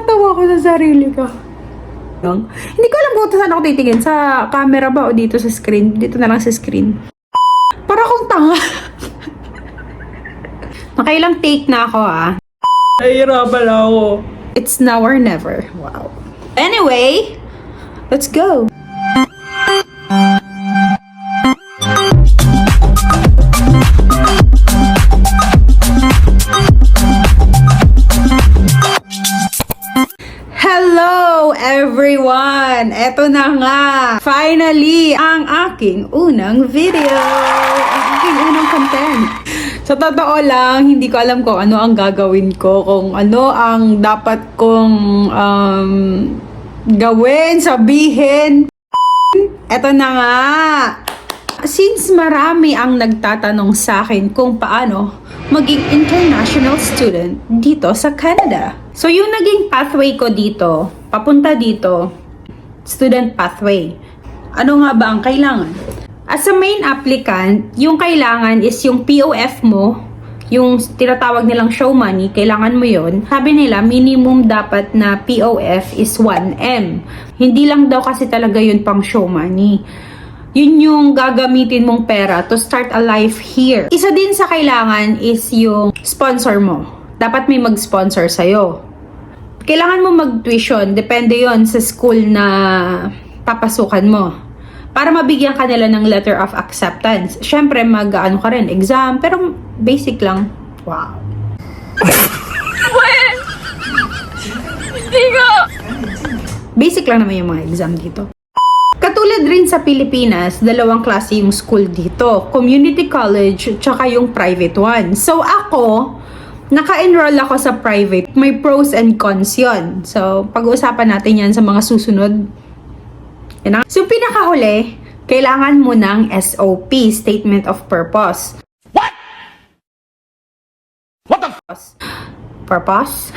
Natatawa ko sa sarili ko. Hindi ko alam kung saan ako titingin. Sa camera ba o dito sa screen? Dito na lang sa screen. Para akong tanga. Nakailang take na ako Nahihirapan ako. It's now or never. Wow. Anyway, let's go. Hello everyone! Eto na nga! Finally, ang aking unang video! Ang aking unang content! Sa totoo lang, hindi ko alam kung ano ang gagawin ko, kung ano ang dapat kong gawin, sabihin. Eto na nga! Since marami ang nagtatanong sa akin kung paano maging international student dito sa Canada. So, yung naging pathway ko dito, papunta dito, student pathway. Ano nga ba ang kailangan? As a main applicant, yung kailangan is yung POF mo, yung tinatawag nilang show money, kailangan mo yon. Sabi nila, minimum dapat na POF is 1M. Hindi lang daw kasi talaga yun pang show money. Yun yung gagamitin mong pera to start a life here. Isa din sa kailangan is yung sponsor mo. Dapat may mag-sponsor sa'yo. Kailangan mo mag-tuition. Depende yon sa school na papasukan mo. Para mabigyan ka nila ng letter of acceptance. Siyempre, mag-ano ka rin, exam. Pero basic lang. Wow. Hindi ko! Basic lang naman yung mga exam dito. Katulad rin sa Pilipinas, dalawang klase yung school dito. Community college, tsaka yung private one. So ako, naka-enroll ako sa private. May pros and cons yun. So, pag-uusapan natin yan sa mga susunod. Yan. So, pinakahuli, kailangan mo ng SOP, Statement of Purpose. What? What the Purpose?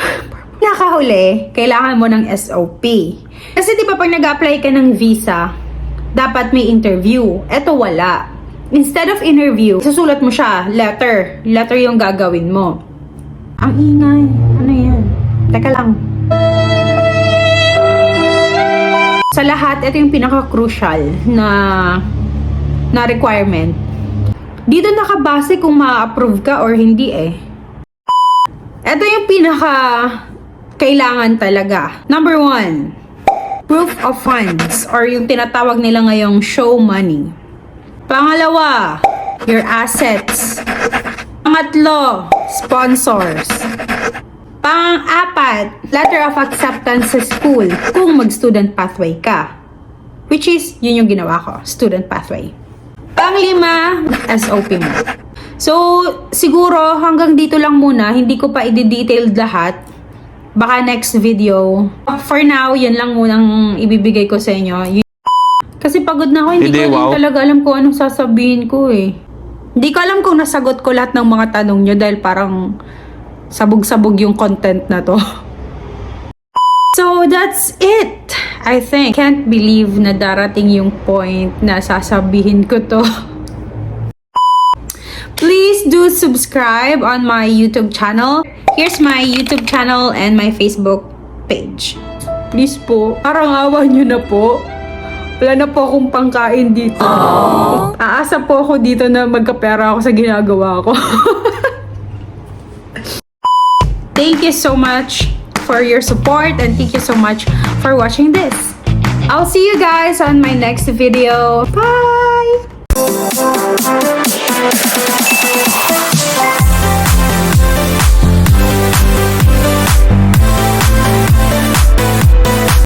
Pinakahuli, kailangan mo ng SOP. Kasi di ba pag nag-apply ka ng visa, dapat may interview. Eto wala. Instead of interview, susulat mo siya, letter. Letter yung gagawin mo. Ang ingay. Ano yan? Teka lang. Sa lahat, ito yung pinaka-crucial na requirement. Dito nakabase kung ma-approve ka or hindi Ito yung kailangan talaga. Number 1, proof of funds or yung tinatawag nila ngayong show money. Pangalawa, your assets. Pangatlo, sponsors. Pang-apat, letter of acceptance sa school kung mag-student pathway ka. Which is, yun yung ginawa ko, student pathway. Pang-lima, SOP mo. So, siguro hanggang dito lang muna, hindi ko pa i-detailed lahat. Baka next video. For now, yan lang munang ibibigay ko sa inyo. Kasi pagod na ako, hindi ko talaga alam kung anong sasabihin ko Hindi ko alam kung nasagot ko lahat ng mga tanong nyo dahil parang sabog-sabog yung content na to. So, that's it. I think. Can't believe na darating yung point na sasabihin ko to. Please do subscribe on my YouTube channel. Here's my YouTube channel and my Facebook page. Please po, parang awa nyo na po. Wala na po akong pangkain dito. Aasa po ako dito na magkapera ako sa ginagawa ko. Thank you so much for your support and thank you so much for watching this. I'll see you guys on my next video. Bye!